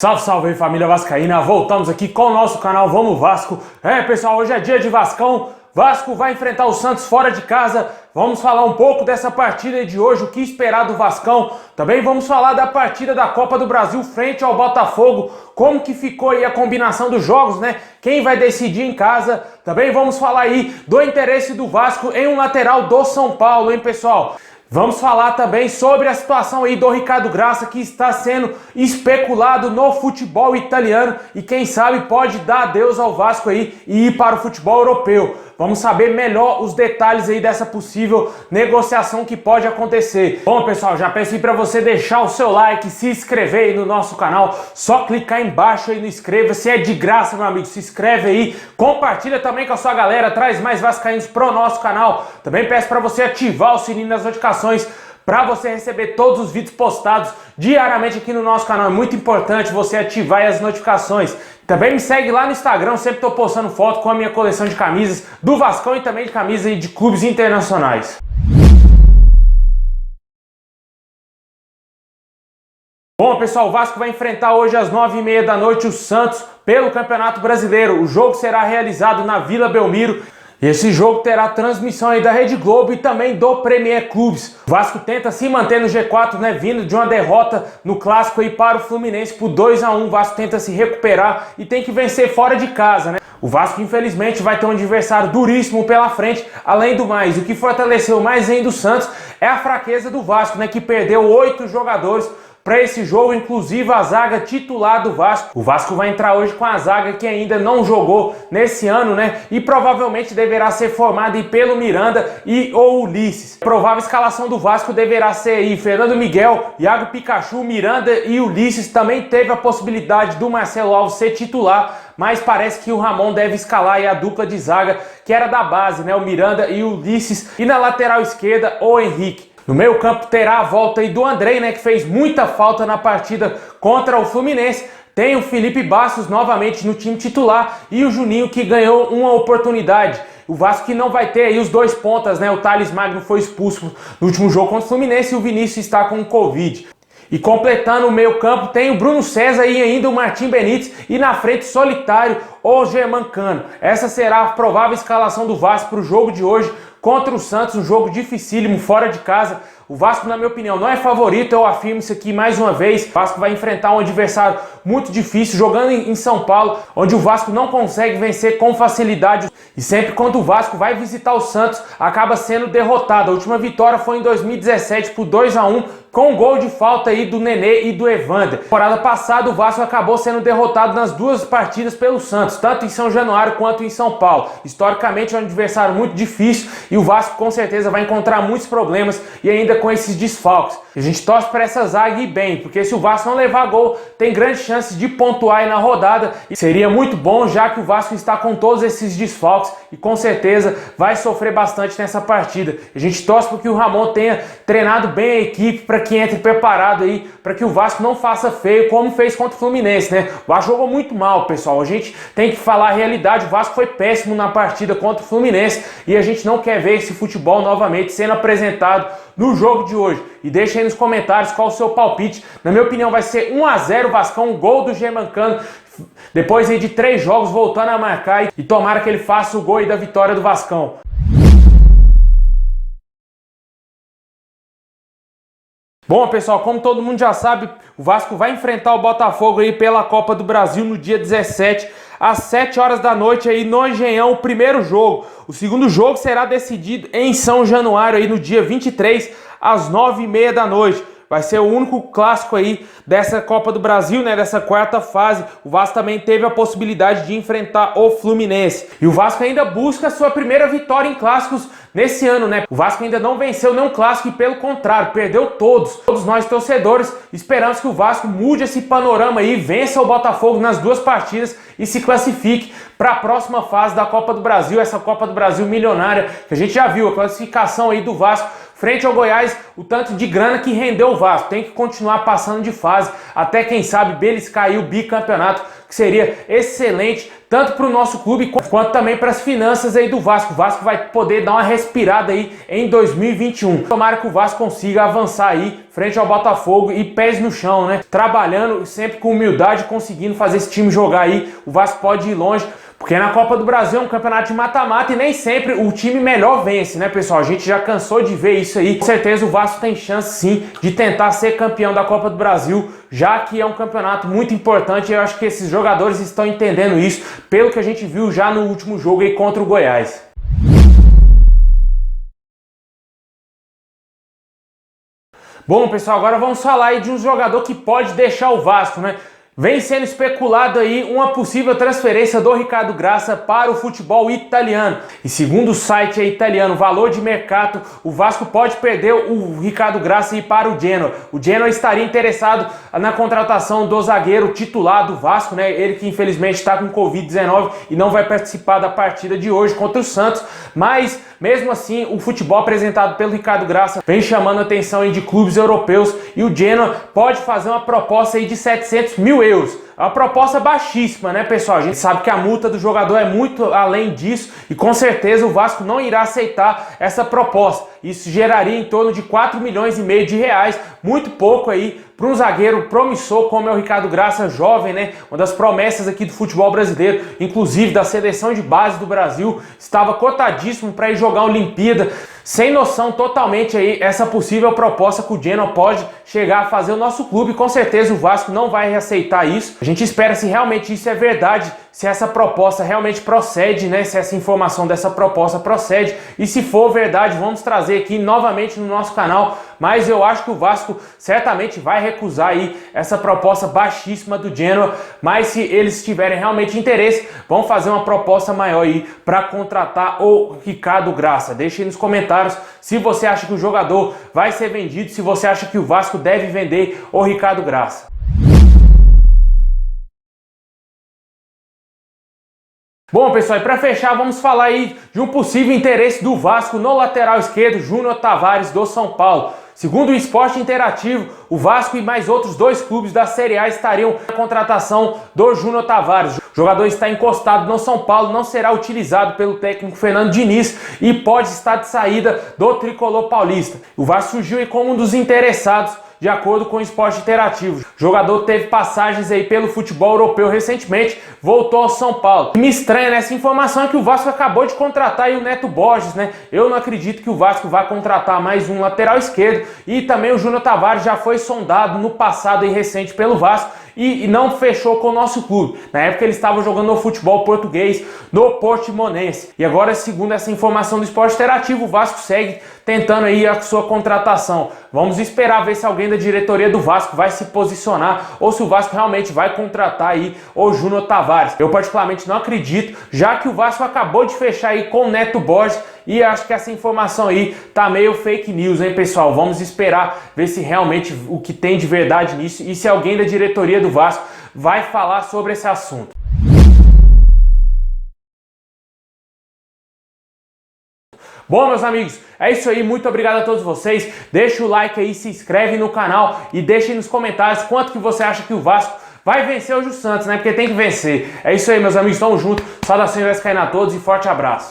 Salve, salve aí, família vascaína, voltamos aqui com o nosso canal Vamos Vasco. Pessoal, hoje é dia de Vascão, Vasco vai enfrentar o Santos fora de casa. Vamos falar um pouco dessa partida de hoje, o que esperar do Vascão. Também vamos falar da partida da Copa do Brasil frente ao Botafogo, como que ficou aí a combinação dos jogos, né? Quem vai decidir em casa. Também vamos falar aí do interesse do Vasco em um lateral do São Paulo, hein, pessoal? Vamos falar também sobre a situação aí do Ricardo Graça, que está sendo especulado no futebol italiano e quem sabe pode dar adeus ao Vasco aí e ir para o futebol europeu. Vamos saber melhor os detalhes aí dessa possível negociação que pode acontecer. Bom, pessoal, já peço aí para você deixar o seu like, se inscrever aí no nosso canal, só clicar embaixo aí no inscreva-se, é de graça, meu amigo, se inscreve aí, compartilha também com a sua galera, traz mais vascaínos pro nosso canal. Também peço para você ativar o sininho das notificações para você receber todos os vídeos postados diariamente aqui no nosso canal. É muito importante você ativar as notificações. Também me segue lá no Instagram, sempre estou postando foto com a minha coleção de camisas do Vascão e também de camisas de clubes internacionais. Bom, pessoal, o Vasco vai enfrentar hoje às 9h30 da noite o Santos pelo Campeonato Brasileiro. O jogo será realizado na Vila Belmiro. E esse jogo terá transmissão aí da Rede Globo e também do Premier Clubes. O Vasco tenta se manter no G4, né, vindo de uma derrota no clássico aí para o Fluminense por 2-1. O Vasco tenta se recuperar e tem que vencer fora de casa, né? O Vasco, infelizmente, vai ter um adversário duríssimo pela frente. Além do mais, o que fortaleceu mais ainda o Santos é a fraqueza do Vasco, né, que perdeu 8 jogadores para esse jogo, inclusive a zaga titular do Vasco. O Vasco vai entrar hoje com a zaga que ainda não jogou nesse ano, né? E provavelmente deverá ser formada aí pelo Miranda e ou Ulisses. A provável escalação do Vasco deverá ser aí Fernando Miguel, Iago Pikachu, Miranda e Ulisses. Também teve a possibilidade do Marcelo Alves ser titular, mas parece que o Ramon deve escalar aí a dupla de zaga que era da base, né? O Miranda e o Ulisses. E na lateral esquerda, o Henrique. No meio campo terá a volta aí do Andrei, né, que fez muita falta na partida contra o Fluminense. Tem o Felipe Bastos novamente no time titular e o Juninho, que ganhou uma oportunidade. O Vasco que não vai ter aí os dois pontas, né? O Thales Magno foi expulso no último jogo contra o Fluminense e o Vinícius está com Covid. E completando o meio campo tem o Bruno César e ainda o Martim Benítez e na frente solitário o Germancano. Essa será a provável escalação do Vasco para o jogo de hoje contra o Santos, um jogo dificílimo fora de casa. O Vasco, na minha opinião, não é favorito, eu afirmo isso aqui mais uma vez. O Vasco vai enfrentar um adversário muito difícil, jogando em São Paulo, onde o Vasco não consegue vencer com facilidade. E sempre quando o Vasco vai visitar o Santos, acaba sendo derrotado. A última vitória foi em 2017 por 2-1, com um gol de falta aí do Nenê e do Evander. Na temporada passada, o Vasco acabou sendo derrotado nas duas partidas pelo Santos, tanto em São Januário quanto em São Paulo. Historicamente é um adversário muito difícil e o Vasco com certeza vai encontrar muitos problemas e ainda com esses desfalques. A gente torce para essa zaga ir bem, porque se o Vasco não levar gol, tem grandes chances de pontuar aí na rodada. E seria muito bom, já que o Vasco está com todos esses desfalques e com certeza vai sofrer bastante nessa partida. A gente torce para que o Ramon tenha treinado bem a equipe, para que entre preparado aí, para que o Vasco não faça feio como fez contra o Fluminense, né? O Vasco jogou muito mal, pessoal. A gente tem que falar a realidade. O Vasco foi péssimo na partida contra o Fluminense e a gente não quer ver esse futebol novamente sendo apresentado no jogo de hoje. E deixa aí nos comentários qual o seu palpite. Na minha opinião vai ser 1-0 Vascão, um gol do Germancano, depois aí de 3 jogos voltando a marcar e tomara que ele faça o gol aí da vitória do Vascão. Bom, pessoal, como todo mundo já sabe, o Vasco vai enfrentar o Botafogo aí pela Copa do Brasil no dia 17, às 7 horas da noite aí no Engenhão, o primeiro jogo. O segundo jogo será decidido em São Januário aí no dia 23, às 9h30 da noite. Vai ser o único clássico aí dessa Copa do Brasil, né, dessa quarta fase. O Vasco também teve a possibilidade de enfrentar o Fluminense. E o Vasco ainda busca a sua primeira vitória em clássicos nesse ano, né? O Vasco ainda não venceu nenhum clássico e, pelo contrário, perdeu todos. Todos nós, torcedores, esperamos que o Vasco mude esse panorama aí, vença o Botafogo nas duas partidas e se classifique para a próxima fase da Copa do Brasil, essa Copa do Brasil milionária, que a gente já viu, a classificação aí do Vasco frente ao Goiás, o tanto de grana que rendeu o Vasco. Tem que continuar passando de fase, até quem sabe beliscar aí o bicampeonato, que seria excelente, tanto para o nosso clube, quanto também para as finanças aí do Vasco. O Vasco vai poder dar uma respirada aí em 2021. Tomara que o Vasco consiga avançar aí, frente ao Botafogo e pés no chão, né? Trabalhando sempre com humildade, conseguindo fazer esse time jogar aí. O Vasco pode ir longe. Porque na Copa do Brasil é um campeonato de mata-mata e nem sempre o time melhor vence, né, pessoal? A gente já cansou de ver isso aí. Com certeza o Vasco tem chance, sim, de tentar ser campeão da Copa do Brasil, já que é um campeonato muito importante e eu acho que esses jogadores estão entendendo isso, pelo que a gente viu já no último jogo aí contra o Goiás. Bom, pessoal, agora vamos falar aí de um jogador que pode deixar o Vasco, né? Vem sendo especulado aí uma possível transferência do Ricardo Graça para o futebol italiano. E segundo o site italiano Valor de Mercato, o Vasco pode perder o Ricardo Graça e ir para o Genoa. O Genoa estaria interessado na contratação do zagueiro titular do Vasco, né? Ele que infelizmente está com Covid-19 e não vai participar da partida de hoje contra o Santos. Mas mesmo assim, o futebol apresentado pelo Ricardo Graça vem chamando a atenção aí de clubes europeus e o Genoa pode fazer uma proposta aí de 700 mil euros. É uma proposta baixíssima, né, pessoal? A gente sabe que a multa do jogador é muito além disso e com certeza o Vasco não irá aceitar essa proposta. Isso geraria em torno de 4,5 milhões de reais, muito pouco aí para um zagueiro promissor como é o Ricardo Graça, jovem, né? Uma das promessas aqui do futebol brasileiro, inclusive da seleção de base do Brasil, estava cotadíssimo para ir jogar a Olimpíada. Sem noção totalmente aí essa possível proposta que o Genoa pode chegar a fazer o nosso clube. Com certeza o Vasco não vai aceitar isso. A gente espera se realmente isso é verdade, se essa proposta realmente procede, né? Se essa informação dessa proposta procede. E se for verdade, vamos trazer aqui novamente no nosso canal. Mas eu acho que o Vasco certamente vai recusar aí essa proposta baixíssima do Genoa. Mas se eles tiverem realmente interesse, vão fazer uma proposta maior aí para contratar o Ricardo Graça. Deixe aí nos comentários se você acha que o jogador vai ser vendido, se você acha que o Vasco deve vender o Ricardo Graça. Bom, pessoal, e para fechar, vamos falar aí de um possível interesse do Vasco no lateral esquerdo, Júnior Tavares, do São Paulo. Segundo o Esporte Interativo, o Vasco e mais outros 2 clubes da Série A estariam na contratação do Júnior Tavares. O jogador está encostado no São Paulo, não será utilizado pelo técnico Fernando Diniz e pode estar de saída do tricolor paulista. O Vasco surgiu aí como um dos interessados, de acordo com o Esporte Interativo. O jogador teve passagens aí pelo futebol europeu recentemente, voltou ao São Paulo. Me estranha nessa informação é que o Vasco acabou de contratar aí o Neto Borges, né? Eu não acredito que o Vasco vai contratar mais um lateral esquerdo e também o Júnior Tavares já foi sondado no passado e recente pelo Vasco e não fechou com o nosso clube. Na época ele estava jogando no futebol português, no Portimonense. E agora, segundo essa informação do Esporte Interativo, o Vasco segue tentando aí a sua contratação. Vamos esperar ver se alguém da diretoria do Vasco vai se posicionar ou se o Vasco realmente vai contratar aí o Júnior Tavares. Eu particularmente não acredito, já que o Vasco acabou de fechar aí com o Neto Borges e acho que essa informação aí tá meio fake news, hein, pessoal? Vamos esperar ver se realmente o que tem de verdade nisso e se alguém da diretoria do Vasco vai falar sobre esse assunto. Bom, meus amigos, é isso aí, muito obrigado a todos vocês, deixa o like aí, se inscreve no canal e deixe nos comentários quanto que você acha que o Vasco vai vencer hoje o Santos, né, porque tem que vencer. É isso aí, meus amigos, tamo junto, saudações vascaínas a todos e forte abraço.